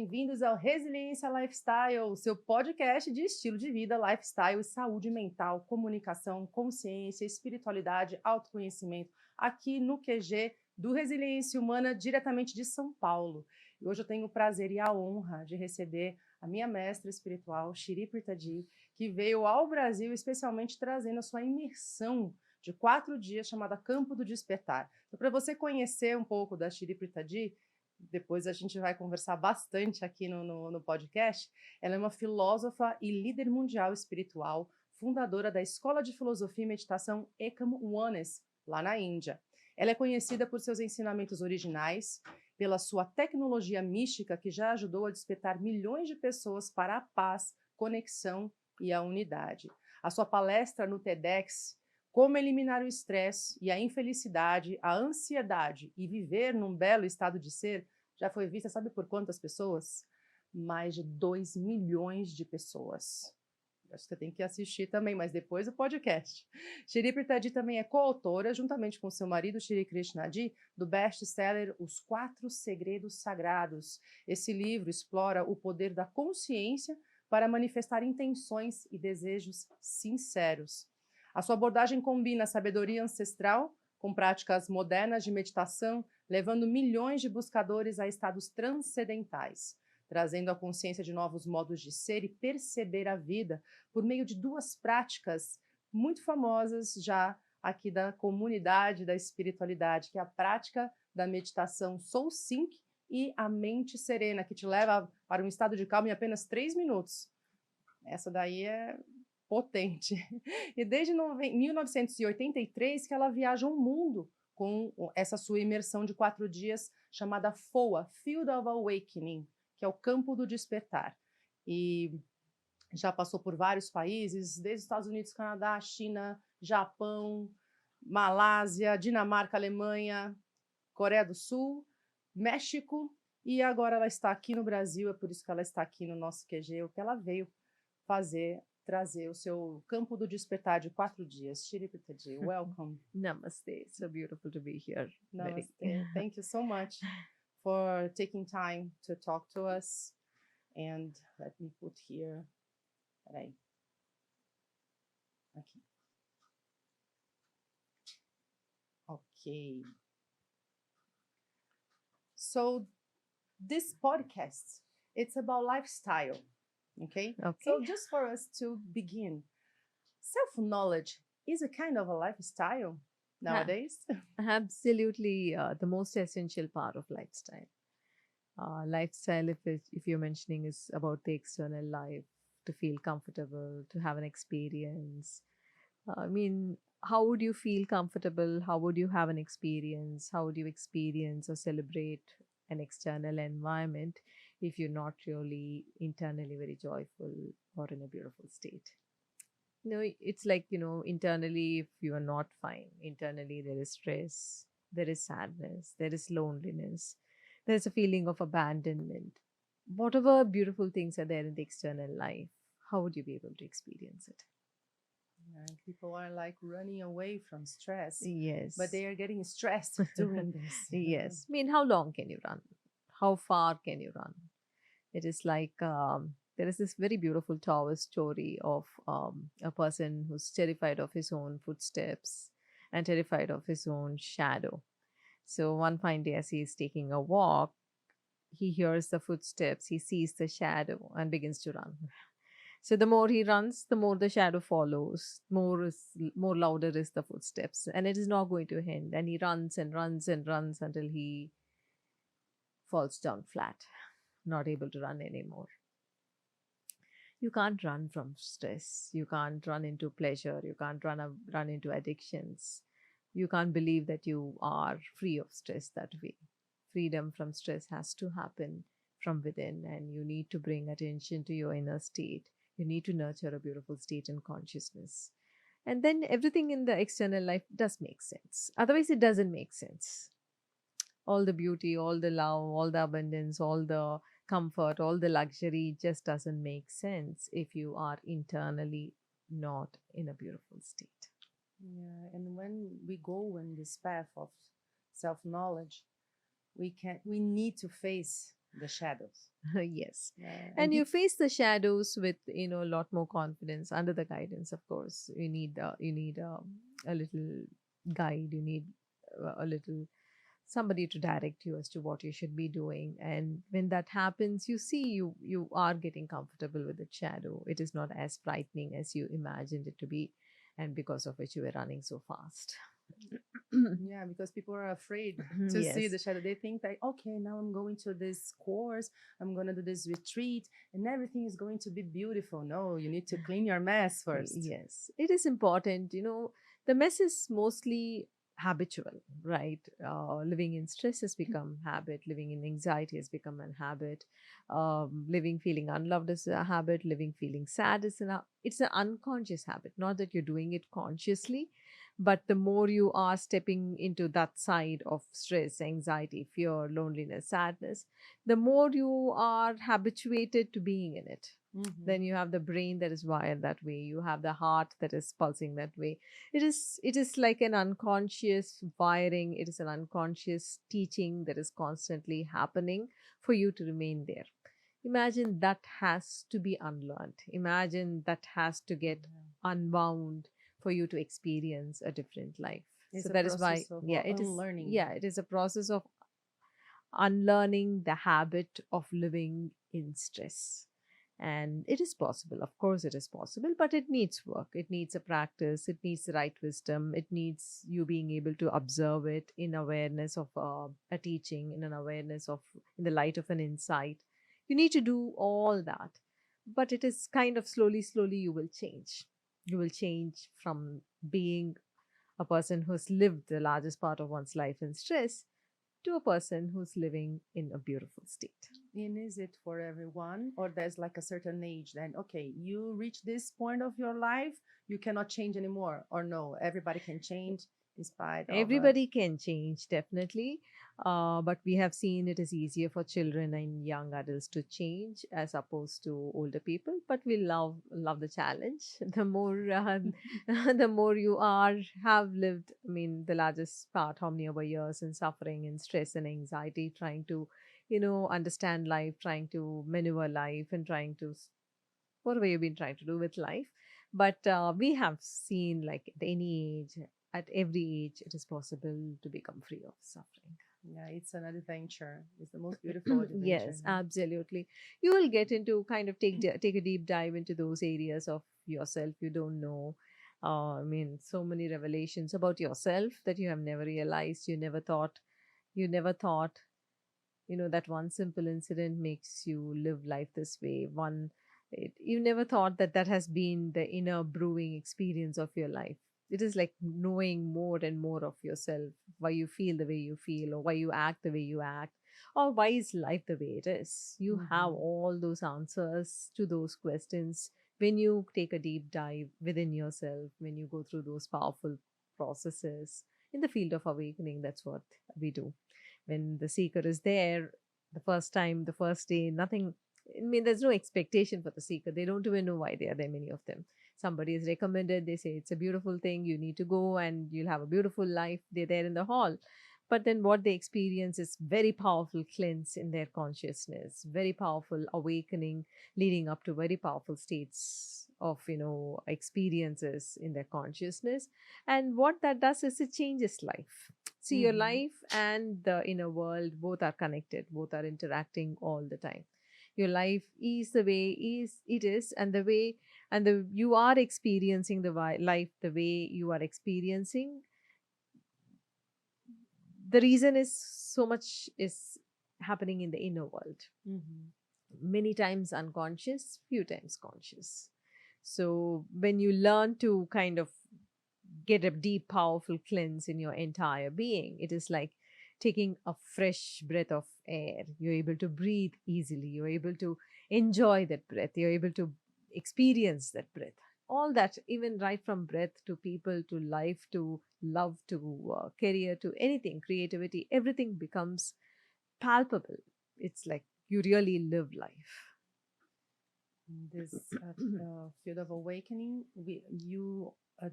bem-vindos ao Resiliência Lifestyle, seu podcast de estilo de vida, lifestyle e saúde mental, comunicação, consciência, espiritualidade, autoconhecimento, aqui no QG do Resiliência Humana, diretamente de São Paulo. E hoje eu tenho o prazer e a honra de receber a minha mestra espiritual, Shri Prithadi, que veio ao Brasil especialmente trazendo a sua imersão de 4 dias chamada Campo do Despertar. Então, para você conhecer um pouco da Shri Prithadi, depois a gente vai conversar bastante aqui no podcast. Ela é uma filósofa e líder mundial espiritual, fundadora da Escola de Filosofia e Meditação Ekam Wellness, lá na Índia. Ela é conhecida por seus ensinamentos originais, pela sua tecnologia mística que já ajudou a despertar milhões de pessoas para a paz, conexão e a unidade. A sua palestra no TEDx, Como Eliminar o Estresse e a Infelicidade, a Ansiedade e Viver num Belo Estado de Ser, já foi vista, sabe por quantas pessoas? Mais de 2 milhões de pessoas. Acho que você tem que assistir também, mas depois do podcast. Shri Prithadi também é coautora, juntamente com seu marido, Shri Krishnadi, do best-seller Os 4 Segredos Sagrados. Esse livro explora o poder da consciência para manifestar intenções e desejos sinceros. A sua abordagem combina sabedoria ancestral com práticas modernas de meditação, levando milhões de buscadores a estados transcendentais, trazendo a consciência de novos modos de ser e perceber a vida por meio de 2 práticas muito famosas já aqui da comunidade da espiritualidade, que é a prática da meditação Soul Sync e a mente serena, que te leva para um estado de calma em apenas 3 minutos. Essa daí é potente. E desde 1983 que ela viaja o mundo com essa sua imersão de 4 dias chamada FOA, Field of Awakening, que é o campo do despertar. E já passou por vários países, desde Estados Unidos, Canadá, China, Japão, Malásia, Dinamarca, Alemanha, Coreia do Sul, México, e agora ela está aqui no Brasil, é por isso que ela está aqui no nosso QG, o que ela veio trazer o seu campo do despertar de 4 dias. Shri Prithadi, welcome. Namaste. So beautiful to be here. Namaste. Thank you so much for taking time to talk to us. And let me put here. Peraí. Aqui. Okay. So this podcast, it's about lifestyle. Okay? So just for us to begin, self-knowledge is a kind of a lifestyle nowadays? Absolutely, the most essential part of lifestyle. Lifestyle, if you're mentioning, is about the external life, to feel comfortable, to have an experience. How would you feel comfortable? How would you have an experience? How would you experience or celebrate an external environment if you're not really internally very joyful or in a beautiful state? It's like, internally, if you are not fine, internally there is stress, there is sadness, there is loneliness, there's a feeling of abandonment. Whatever beautiful things are there in the external life, how would you be able to experience it? Yeah, people are like running away from stress. Yes. But they are getting stressed doing this. Yes. How long can you run? How far can you run? It is like there is this very beautiful Taoist story of a person who's terrified of his own footsteps and terrified of his own shadow. So one fine day, as he is taking a walk, he hears the footsteps, he sees the shadow and begins to run. So the more he runs, the more the shadow follows, more louder is the footsteps, and it is not going to end. And he runs and runs and runs until he falls down flat, not able to run anymore. You can't run from stress. You can't run into pleasure. You can't run into addictions. You can't believe that you are free of stress that way. Freedom from stress has to happen from within, and you need to bring attention to your inner state. You need to nurture a beautiful state and consciousness. And then everything in the external life does make sense. Otherwise, it doesn't make sense. All the beauty, all the love, all the abundance, all the comfort, all the luxury just doesn't make sense if you are internally not in a beautiful state. Yeah, and when we go in this path of self-knowledge, we need to face the shadows. Yes. Yeah, And you face the shadows with, a lot more confidence under the guidance, of course. You need a little guide. You need a little somebody to direct you as to what you should be doing. And when that happens, you see you are getting comfortable with the shadow. It is not as frightening as you imagined it to be, and because of which you were running so fast. yeah, because people are afraid to see the Yes. shadow. They think that, okay, now I'm going to this course, I'm going to do this retreat, and everything is going to be beautiful. No, you need to clean your mess first. Yes, it is important. The mess is mostly habitual, right? Living in stress has become habit. Living in anxiety has become a habit. Living feeling unloved is a habit. Living feeling sad is it's an unconscious habit. Not that you're doing it consciously, but the more you are stepping into that side of stress, anxiety, fear, loneliness, sadness, the more you are habituated to being in it. Then you have the brain that is wired that way. You have the heart that is pulsing that way. It is like an unconscious wiring. It is an unconscious teaching that is constantly happening for you to remain there. Imagine that has to be unlearned. Imagine that has to get unbound for you to experience a different life. It's So a that is why, process of yeah, unlearning. it is a process of unlearning the habit of living in stress. And it is possible, of course, it is possible, but it needs work. It needs a practice. It needs the right wisdom. It needs you being able to observe it in awareness of a teaching, in an awareness of, in the light of an insight. You need to do all that. But it is kind of slowly, slowly you will change. You will change from being a person who's lived the largest part of one's life in stress to a person who's living in a beautiful state. And is it for everyone, or there's like a certain age? Then, okay, you reach this point of your life, you cannot change anymore, or no, everybody can change in spite of Everybody can change, definitely. But we have seen it is easier for children and young adults to change as opposed to older people. But we love the challenge. The more the more you have lived, I mean, the largest part, how many over years in suffering and stress and anxiety, trying to, understand life, trying to maneuver life, and trying to whatever you've been trying to do with life. But we have seen, like, at any age, at every age, it is possible to become free of suffering. yeah, it's an adventure. It's the most beautiful adventure. Yes, absolutely. You will get into kind of take a deep dive into those areas of yourself you don't know. I mean, so many revelations about yourself that you have never realized. You never thought that one simple incident makes you live life this way. You never thought that that has been the inner brewing experience of your life. It is like knowing more and more of yourself, why you feel the way you feel, or why you act the way you act, or why is life the way it is. You have all those answers to those questions when you take a deep dive within yourself, when you go through those powerful processes in the field of awakening. That's what we do. When the seeker is there, the first time, the first day, nothing, I mean, there's no expectation for the seeker. They don't even know why they are there, many of them. Somebody is recommended, they say it's a beautiful thing, you need to go and you'll have a beautiful life. They're there in the hall. But then what they experience is very powerful cleanse in their consciousness, very powerful awakening, leading up to very powerful states of, experiences in their consciousness. And what that does is it changes life. See, your life and the inner world both are connected, both are interacting all the time. Your life is the way is it is, and the way and the you are experiencing the life the way you are experiencing. The reason is so much is happening in the inner world. Many times unconscious, few times conscious. So when you learn to kind of get a deep, powerful cleanse in your entire being, it is like taking a fresh breath of air. You're able to breathe easily. You're able to enjoy that breath. You're able to experience that breath. All that, even right from breath to people to life to love to career to anything, creativity, everything becomes palpable. It's like you really live life. This field of awakening, uh,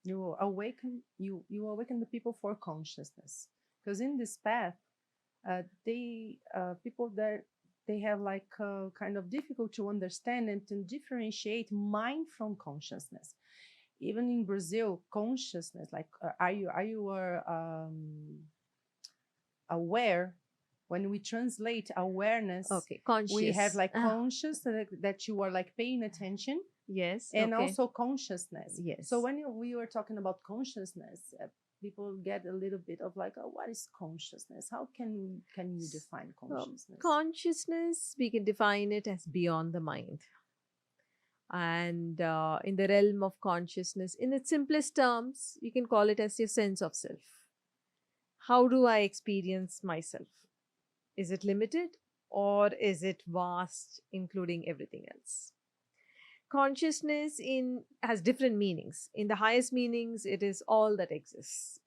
you awaken the people for consciousness, because in this path, they people that they have like kind of difficult to understand and to differentiate mind from consciousness. Even in Brazil, consciousness, like aware, when we translate awareness, Okay, we have conscious. like conscious, that you are like paying attention, Yes. and Okay. also consciousness. Yes. So when we were talking about consciousness, people get a little bit of like, oh, what is consciousness? How can you define consciousness? Consciousness, we can define it as beyond the mind. And in the realm of consciousness, in its simplest terms, you can call it as your sense of self. How do I experience myself? Is it limited or is it vast, including everything else? Consciousness has different meanings. In the highest meanings, it is all that exists.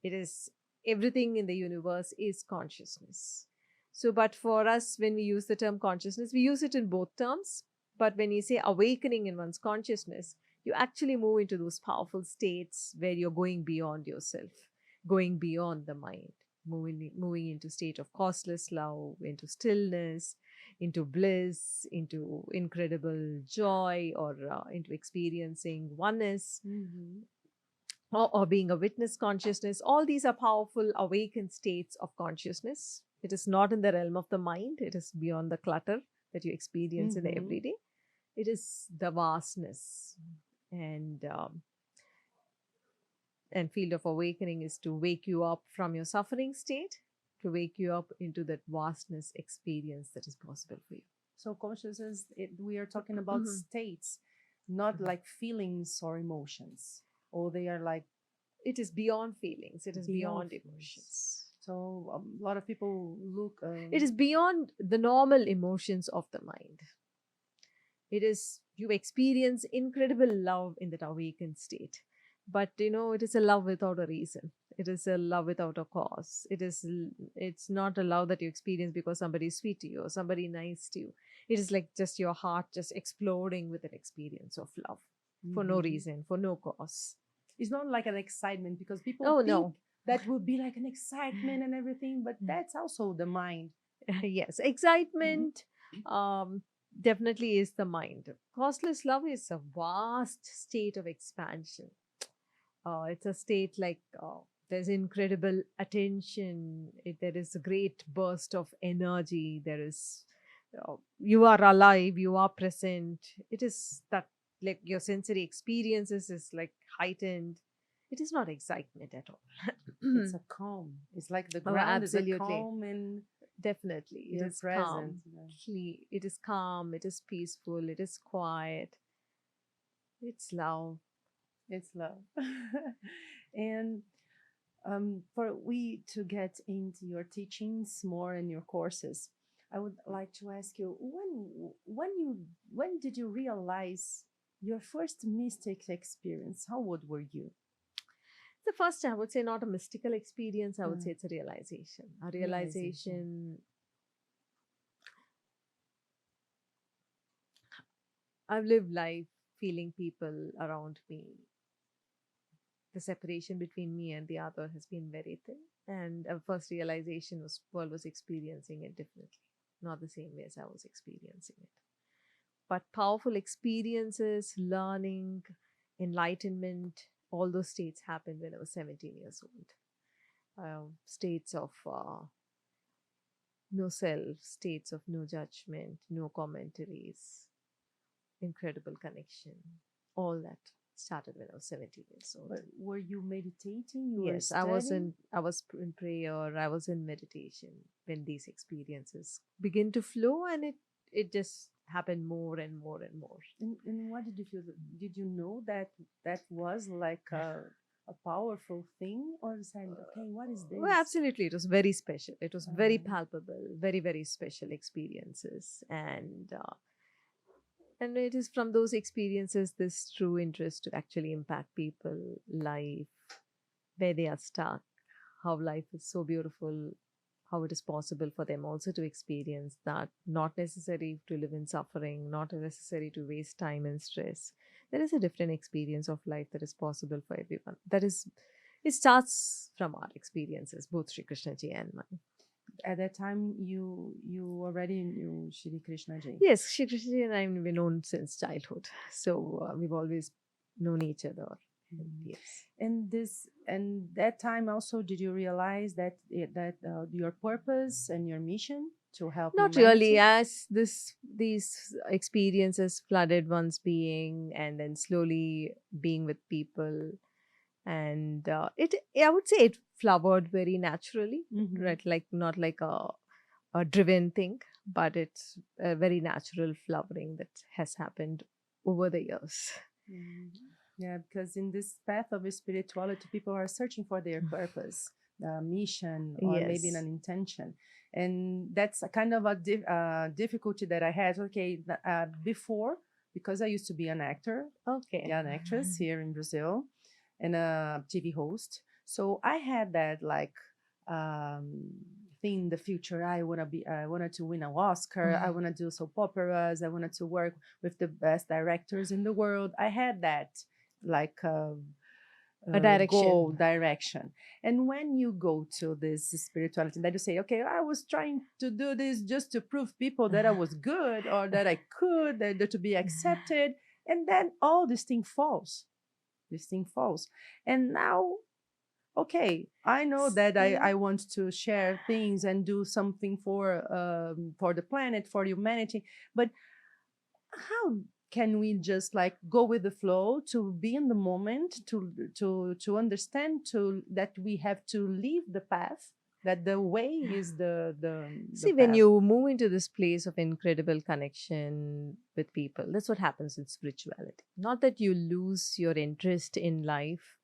It is everything in the universe is consciousness. So, but for us, when we use the term consciousness, we use it in both terms. But when you say awakening in one's consciousness, you actually move into those powerful states where you're going beyond yourself, going beyond the mind, moving into state of causeless love, into stillness, into bliss, into incredible joy, or into experiencing oneness, or being a witness consciousness. All these are powerful awakened states of consciousness. It is not in the realm of the mind, it is beyond the clutter that you experience in the everyday. It is the vastness. And field of awakening is to wake you up from your suffering state, to wake you up into that vastness experience that is possible for you. So consciousness, we are talking about states, not like feelings or emotions, or they are like, it is beyond feelings, it is beyond emotions. So a lot of people look, it is beyond the normal emotions of the mind. It is, you experience incredible love in that awakened state. But it is a love without a reason. It is a love without a cause. It's not a love that you experience because somebody is sweet to you or somebody nice to you. It is like just your heart just exploding with an experience of love for no reason, for no cause. It's not like an excitement, because people think that would be like an excitement and everything, but that's also the mind. Yes, excitement definitely is the mind. Causeless love is a vast state of expansion. It's a state like there's incredible attention. There is a great burst of energy. There is, you are alive, you are present. It is that, like, your sensory experiences is like heightened. It is not excitement at all. It's a calm. It's like the ground is a calm, and definitely it is present. It is calm. It is peaceful. It is quiet. It's love. It's love. And for we to get into your teachings more and your courses, I would like to ask you, when did you realize your first mystic experience? How old were you? The first, I would say, not a mystical experience. I would say it's a realization. A realization. I've lived life feeling people around me. The separation between me and the other has been very thin. And a first realization was world was experiencing it differently, not the same way as I was experiencing it. But powerful experiences, learning, enlightenment, all those states happened when I was 17 years old. States of no self, states of no judgment, no commentaries, incredible connection. All that started when I was 17 years old. But were you meditating? Yes, I was in prayer, I was in meditation when these experiences begin to flow, and it just happened more and more and more. And what did you feel? Did you know that was like a powerful thing, or said, okay, what is this? Well, absolutely, it was very special. It was very palpable, very, very special experiences, and it is from those experiences this true interest to actually impact people, life, where they are stuck, how life is so beautiful, how it is possible for them also to experience that, not necessary to live in suffering, not necessary to waste time and stress. There is a different experience of life that is possible for everyone. It starts from our experiences, both Sri Krishna ji and mine. at that time you already knew Shri Krishna Ji. Yes, Shri Krishna and I have been known since childhood. So we've always known each other. Yes. And that time also, did you realize that your purpose and your mission to help Not humanity? really, as these experiences flooded one's being and then slowly being with people. And I would say it flowered very naturally, right? Like not like a driven thing, but it's a very natural flowering that has happened over the years. Yeah, because in this path of spirituality, people are searching for their purpose, mission, or maybe Yes. an intention. And that's a kind of a difficulty that I had. Okay, before, because I used to be an actor, Okay. yeah, an actress here in Brazil, and a TV host. So I had that like thing in the future. I wanted to win an Oscar. I want to do soap operas. I wanted to work with the best directors in the world. I had that like A direction. goal direction. And when you go to this spirituality, that you say, okay, I was trying to do this just to prove people that I was good or that I could, that to be accepted, and then all this thing falls. This thing falls, and now, okay, I know that I want to share things and do something for the planet, for humanity, but how can we just like go with the flow, to be in the moment, to understand to that we have to leave the path, that the way is the See, when path. you move into this place of incredible connection with people, that's what happens in spirituality. Not that you lose your interest in life,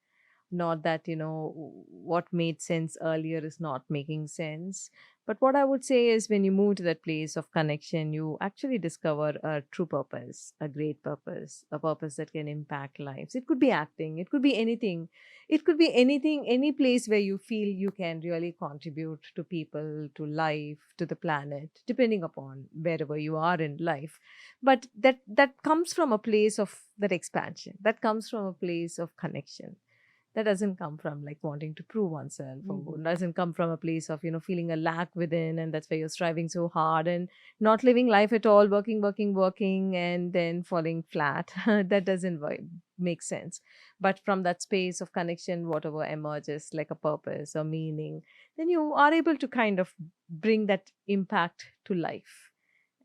not that, what made sense earlier is not making sense. But what I would say is when you move to that place of connection, you actually discover a true purpose, a great purpose, a purpose that can impact lives. It could be acting, it could be anything. It could be anything, any place where you feel you can really contribute to people, to life, to the planet, depending upon wherever you are in life. But that comes from a place of that expansion, that comes from a place of connection. That doesn't come from like wanting to prove oneself, or doesn't come from a place of feeling a lack within, and that's why you're striving so hard and not living life at all, working and then falling flat. That doesn't make sense. But from that space of connection, whatever emerges like a purpose or meaning, then you are able to kind of bring that impact to life,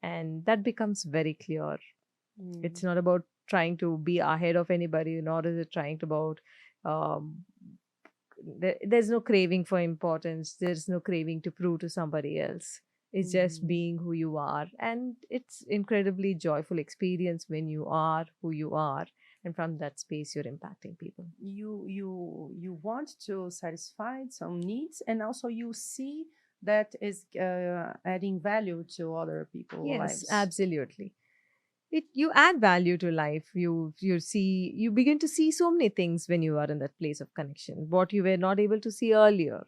and that becomes very clear. It's not about trying to be ahead of anybody, nor is it trying to about um, there's no craving for importance. There's no craving to prove to somebody else. It's just being who you are, and it's incredibly joyful experience when you are who you are, and from that space you're impacting people. You want to satisfy some needs, and also you see that is adding value to other people's Yes, lives. absolutely. You add value to life. You begin to see so many things when you are in that place of connection, what you were not able to see earlier,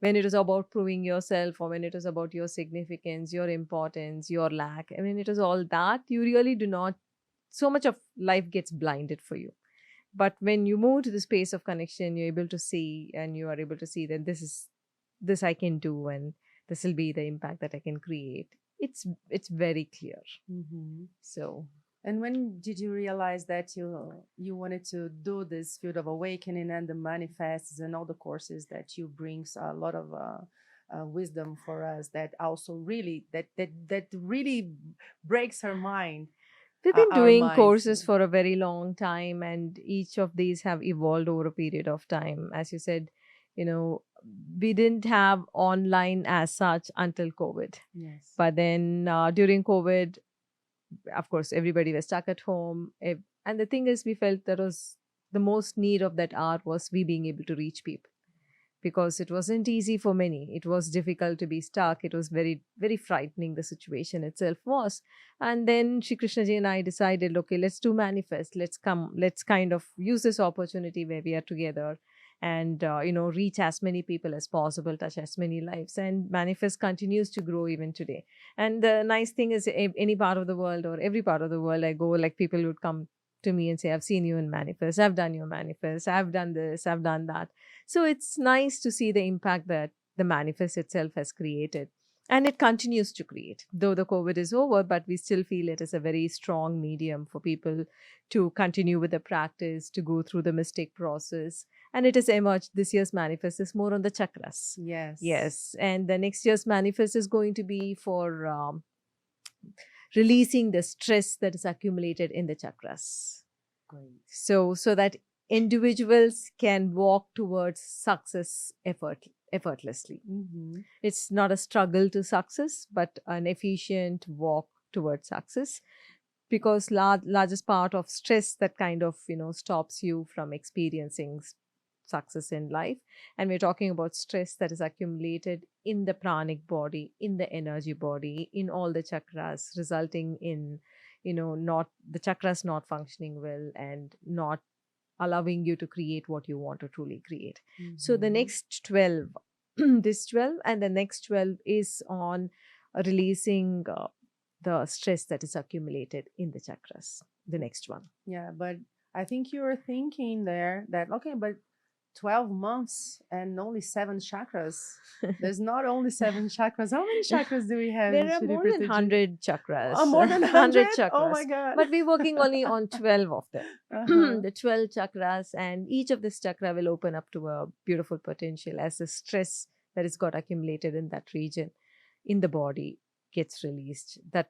when it was about proving yourself, or when it was about your significance, your importance, your lack. I mean, it was all that you really do not, so much of life gets blinded for you. But when you move to the space of connection, you're able to see, and you are able to see that this I can do, and this will be the impact that I can create. It's very clear. So, and when did you realize that you wanted to do this field of awakening and the manifests and all the courses that you brings a lot of wisdom for us, that also really that really breaks her mind? we've been Our doing minds. courses for a very long time, and each of these have evolved over a period of time. As you said, we didn't have online as such until COVID. Yes. But then during COVID, of course, everybody was stuck at home. And the thing is, we felt that was the most need of that hour was we being able to reach people, because it wasn't easy for many. It was difficult to be stuck. It was very, very frightening, the situation itself was. And then Shri Krishna Ji and I decided, okay, let's do manifest. Let's kind of use this opportunity where we are together and, reach as many people as possible, touch as many lives. And manifest continues to grow even today. And the nice thing is, any part of the world or every part of the world I go, like people would come to me and say, I've seen you in manifest, I've done your manifest, I've done this, I've done that. So it's nice to see the impact that the manifest itself has created. And it continues to create. Though the COVID is over, but we still feel it is a very strong medium for people to continue with the practice, to go through the mystic process. And it has emerged. This year's manifest is more on the chakras. Yes. Yes. And the next year's manifest is going to be for releasing the stress that is accumulated in the chakras. Great. So that individuals can walk towards success effortlessly. It's not a struggle to success, but an efficient walk towards success, because largest part of stress that kind of stops you from experiencing success in life. And we're talking about stress that is accumulated in the pranic body, in the energy body, in all the chakras, resulting in not the chakras not functioning well and not allowing you to create what you want to truly create. So the next 12 this 12 and the next 12 is on releasing the stress that is accumulated in the chakras, the next one. Yeah, but I think you were thinking there that, okay, but 12 months and only 7 chakras. There's not only 7 chakras. How many chakras do we have? There are more than 100 chakras. Oh, more than 100 chakras. Oh my God. But we're working only on 12 of them. The 12 chakras, and each of this chakra will open up to a beautiful potential as the stress that has got accumulated in that region in the body gets released. That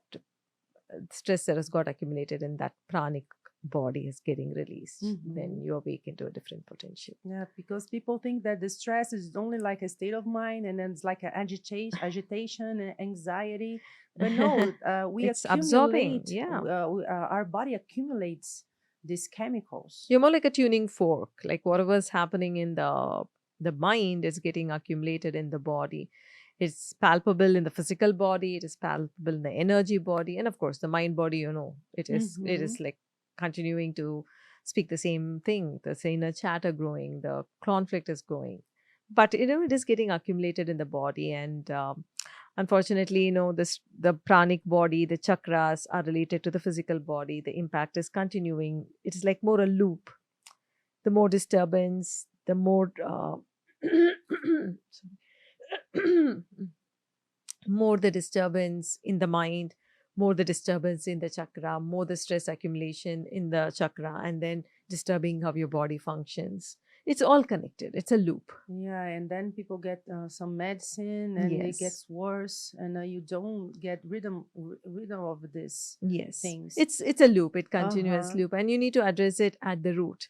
stress that has got accumulated in that pranic body is getting released. Then you awake into a different potential. Yeah, because people think that the stress is only like a state of mind, and then it's like an agitation and anxiety. But no, we it's absorbing. Our body accumulates these chemicals. You're more like a tuning fork. Like whatever's happening in the mind is getting accumulated in the body. It's palpable in the physical body. It is palpable in the energy body, and of course the mind body. It is like continuing to speak the same thing. The inner chatter growing, the conflict is growing, but it is getting accumulated in the body. And unfortunately, the pranic body, the chakras are related to the physical body. The impact is continuing. It is like more a loop. The more disturbance, the more more the disturbance in the mind, more the disturbance in the chakra, more the stress accumulation in the chakra, and then disturbing how your body functions. It's all connected. It's a loop. Yeah, and then people get some medicine, and it gets worse, and you don't get rid of this. Things. It's a loop. It's continuous loop, and you need to address it at the root.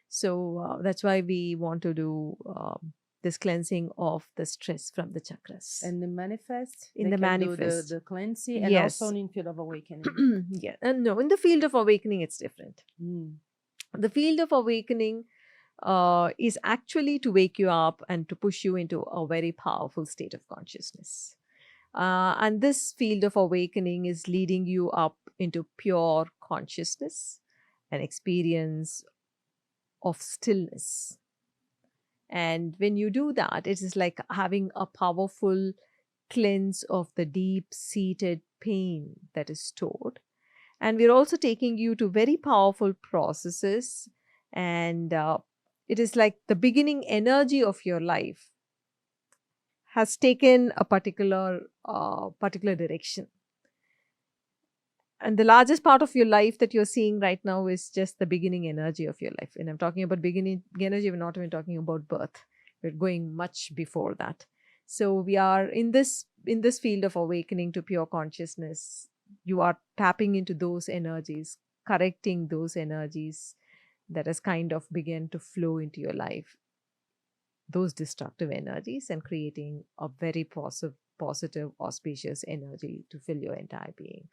So that's why we want to do this cleansing of the stress from the chakras. And the manifest? In the manifest. The cleansing, and also in field of awakening. And no, in the field of awakening, it's different. The field of awakening is actually to wake you up and to push you into a very powerful state of consciousness. And this field of awakening is leading you up into pure consciousness, an experience of stillness. And when you do that, it is like having a powerful cleanse of the deep-seated pain that is stored. And we're also taking you to very powerful processes, and it is like the beginning energy of your life has taken a particular direction. And the largest part of your life that you're seeing right now is just the beginning energy of your life. And I'm talking about beginning energy, we're not even talking about birth. We're going much before that. So we are in this field of awakening to pure consciousness. You are tapping into those energies, correcting those energies that has kind of begun to flow into your life, those destructive energies, and creating a very positive, auspicious energy to fill your entire being.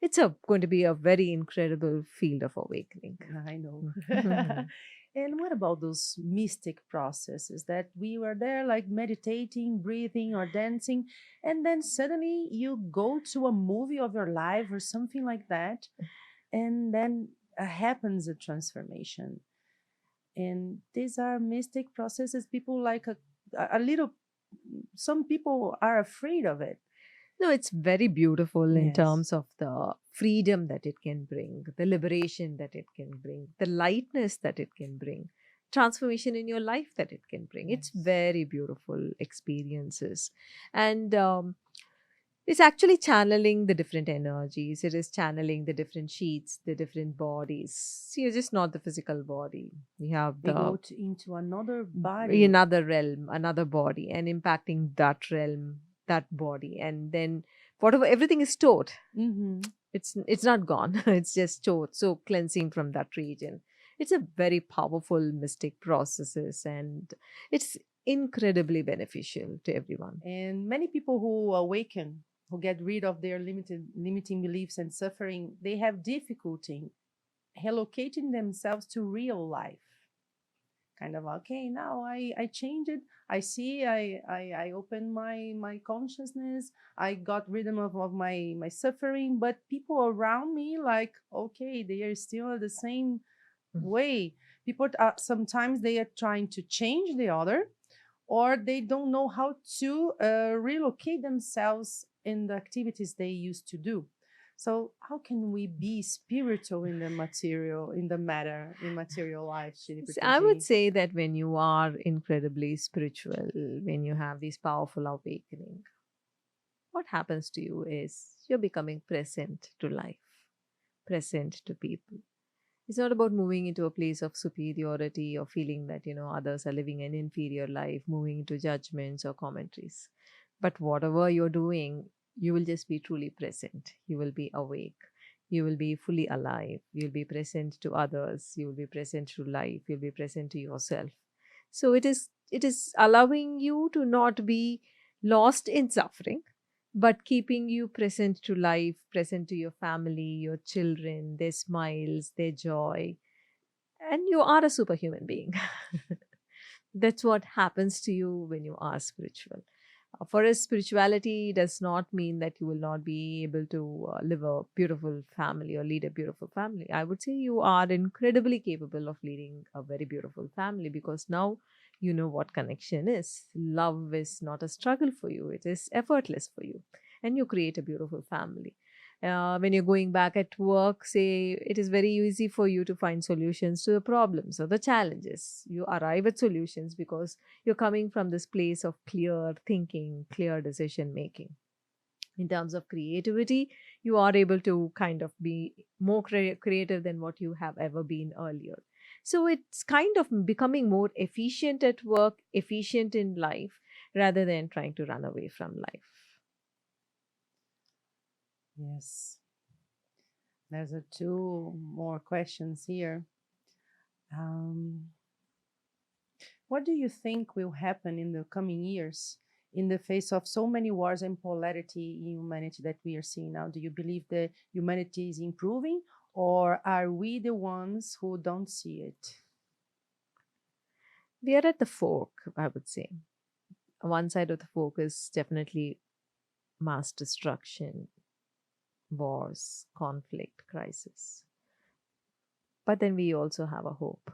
It's going to be a very incredible field of awakening. I know. And what about those mystic processes that we were there like meditating, breathing, or dancing, and then suddenly you go to a movie of your life or something like that, and then happens a transformation. And these are mystic processes. People like some people are afraid of it. No, it's very beautiful in terms of the freedom that it can bring, the liberation that it can bring, the lightness that it can bring, transformation in your life that it can bring. It's Yes. very beautiful experiences. And it's actually channeling the different energies. It is channeling the different sheets, the different bodies. So you're just not the physical body. You have They the go into another body. another realm, another body, and impacting that realm, that body. And then whatever, everything is stored. Mm-hmm. It's not gone. It's just stored. So cleansing from that region. It's a very powerful mystic processes, and it's incredibly beneficial to everyone. And many people who awaken, who get rid of their limiting beliefs and suffering, they have difficulty relocating themselves to real life. Kind of, okay, now I changed it. I see, I opened my consciousness. I got rid of my suffering, but people around me, like, okay, they are still the same Mm. way. People sometimes they are trying to change the other, or they don't know how to relocate themselves in the activities they used to do. So how can we be spiritual in the material, in the matter, in material life, Shri I would Pritaji? say that when you are incredibly spiritual, when you have this powerful awakening, what happens to you is you're becoming present to life, present to people. It's not about moving into a place of superiority or feeling that, others are living an inferior life, moving into judgments or commentaries. But whatever you're doing, you will just be truly present. You will be awake. You will be fully alive. You'll be present to others. You will be present to life. You'll be present to yourself. So it is allowing you to not be lost in suffering, but keeping you present to life, present to your family, your children, their smiles, their joy. And you are a superhuman being. That's what happens to you when you are spiritual. For us, spirituality does not mean that you will not be able to live a beautiful family or lead a beautiful family. I would say you are incredibly capable of leading a very beautiful family, because now you know what connection is. Love is not a struggle for you, it is effortless for you. And you create a beautiful family. When you're going back at work, say, it is very easy for you to find solutions to the problems or the challenges. You arrive at solutions because you're coming from this place of clear thinking, clear decision making. In terms of creativity, you are able to kind of be more creative than what you have ever been earlier. So it's kind of becoming more efficient at work, efficient in life, rather than trying to run away from life. Yes. There's two more questions here. Um, what do you think will happen in the coming years in the face of so many wars and polarity in humanity that we are seeing now? Do you believe that humanity is improving, or are we the ones who don't see it? We are at the fork, I would say. One side of the fork is definitely mass destruction, wars, conflict, crisis. But then we also have a hope.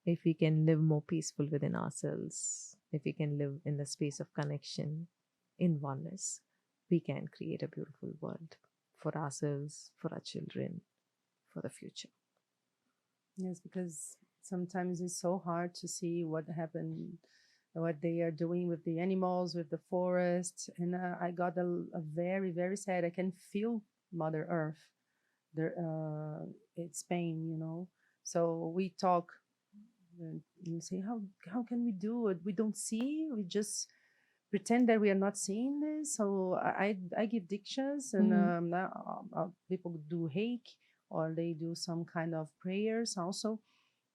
If we can live more peaceful within ourselves, if we can live in the space of connection, in oneness, we can create a beautiful world for ourselves, for our children, for the future. Yes, because sometimes it's so hard to see what happened, what they are doing with the animals, with the forest. And I got a very, very sad. I can feel Mother Earth. There, it's pain. So we talk and say, how can we do it? We don't see. We just pretend that we are not seeing this. So I give dictions, and Mhm. now, people do hake, or they do some kind of prayers also,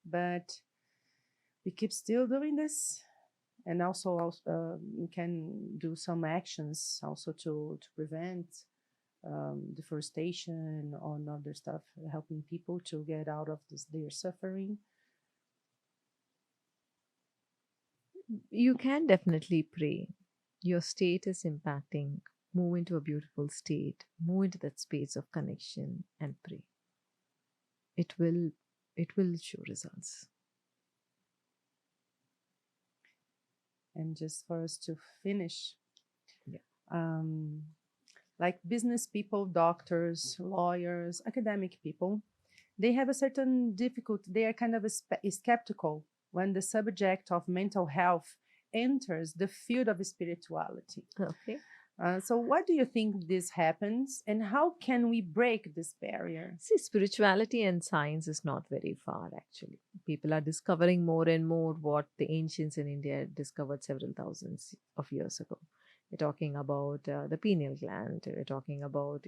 but we keep still doing this. And also, we can do some actions also to prevent deforestation or other stuff, helping people to get out of their suffering. You can definitely pray. Your state is impacting. Move into a beautiful state. Move into that space of connection and pray. It will it will show results. And just for us to finish, Yeah. um, like business people, doctors, lawyers, academic people, they have a certain difficulty. They are kind of skeptical when the subject of mental health enters the field of spirituality. Okay. So why do you think this happens, and how can we break this barrier? See, spirituality and science is not very far, actually. People are discovering more and more what the ancients in India discovered several thousands of years ago. We're talking about the pineal gland. We're talking about,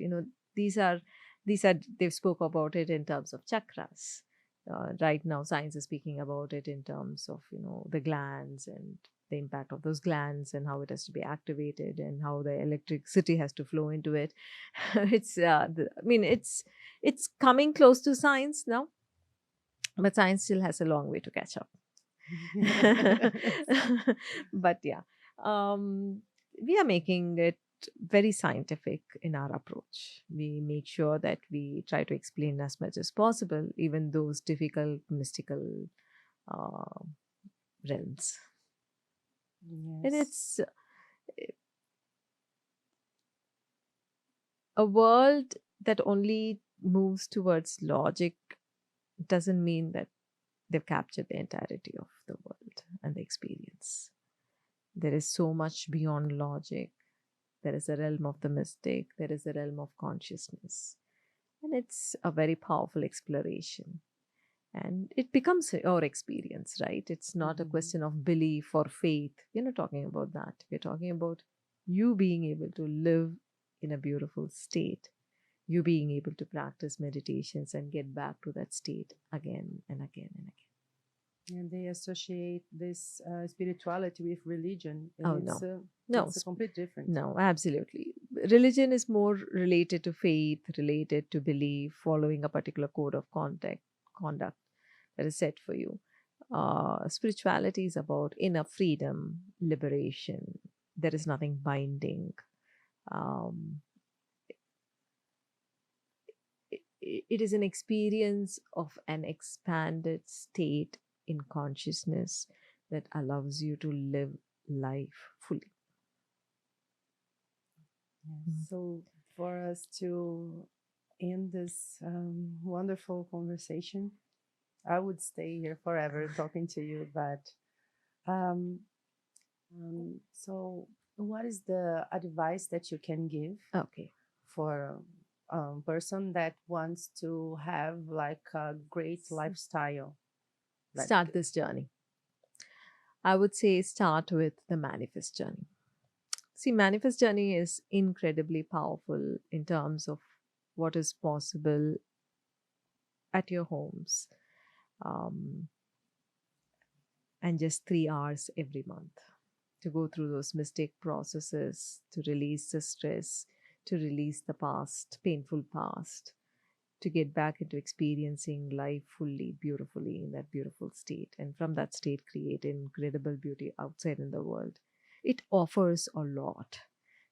they've spoke about it in terms of chakras. Right now, science is speaking about it in terms of, the glands and the impact of those glands and how it has to be activated and how the electricity has to flow into it. It's coming close to science now, but science still has a long way to catch up. But yeah, we are making it very scientific in our approach. We make sure that we try to explain as much as possible, even those difficult mystical realms. And Yes. it's a world that only moves towards logic doesn't mean that they've captured the entirety of the world and the experience. There is so much beyond logic. There is a realm of the mystic. There is a realm of consciousness. And it's a very powerful exploration. And it becomes your experience, right? It's not a question of belief or faith. We're not talking about that. We're talking about you being able to live in a beautiful state, you being able to practice meditations and get back to that state again and again and again. And they associate this spirituality with religion. And Oh, it's no. it's a complete difference. No, absolutely. Religion is more related to faith, related to belief, following a particular code of conduct that is set for you. Spirituality is about inner freedom, liberation. There is nothing binding. It is an experience of an expanded state in consciousness that allows you to live life fully. Yes. So for us to end this wonderful conversation, I would stay here forever talking to you, but so what is the advice that you can give for a person that wants to have like a great lifestyle? Start this journey. I would say start with the manifest journey. See, manifest journey is incredibly powerful in terms of what is possible at your homes. And just 3 hours every month to go through those mystic processes, to release the stress, to release the past, painful past, to get back into experiencing life fully, beautifully in that beautiful state. And from that state, create incredible beauty outside in the world. It offers a lot.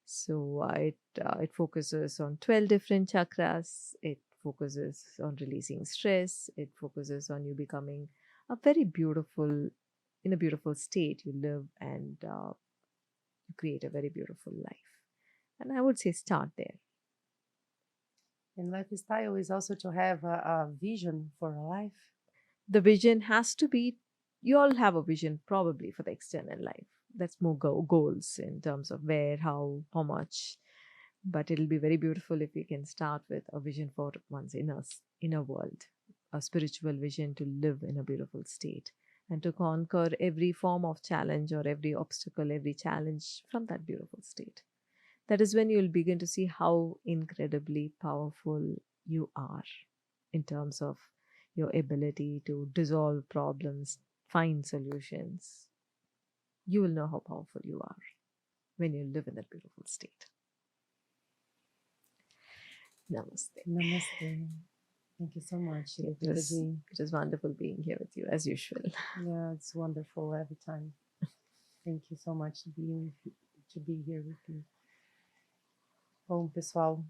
So it focuses on 12 different chakras. It focuses on releasing stress. It focuses on you becoming a very beautiful, in a beautiful state. You live and you create a very beautiful life. And I would say start there. And lifestyle is also to have a vision for a life. The vision has to be, you all have a vision probably for the external life. That's more goals in terms of where, how much. But it'll be very beautiful if we can start with a vision for one's inner world, a spiritual vision to live in a beautiful state and to conquer every form of challenge or every obstacle, every challenge from that beautiful state. That is when you'll begin to see how incredibly powerful you are in terms of your ability to dissolve problems, find solutions. You will know how powerful you are when you live in that beautiful state. Namaste. Namaste. Thank you so much. It was wonderful being here with you as usual. Yeah, it's wonderful every time. Thank you so much to be here with you. Bom, pessoal,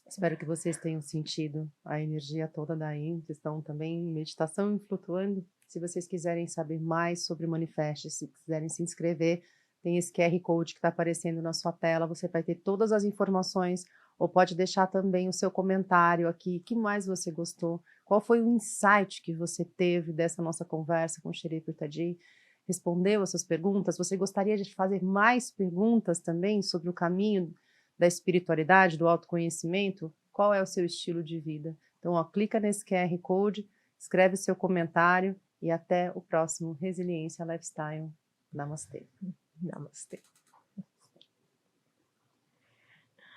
espero que vocês tenham sentido a energia toda da Ain. Vocês estão também em meditação e flutuando. Se vocês quiserem saber mais sobre o Manifeste, se quiserem se inscrever, tem esse QR Code que está aparecendo na sua tela. Você vai ter todas as informações, ou pode deixar também o seu comentário aqui. O que mais você gostou? Qual foi o insight que você teve dessa nossa conversa com o Shri Pritaji? Respondeu as suas perguntas? Você gostaria de fazer mais perguntas também sobre o caminho da espiritualidade, do autoconhecimento? Qual é o seu estilo de vida? Então, ó, clica nesse QR Code, escreve seu comentário e até o próximo Resiliência Lifestyle. Namastê. Namaste.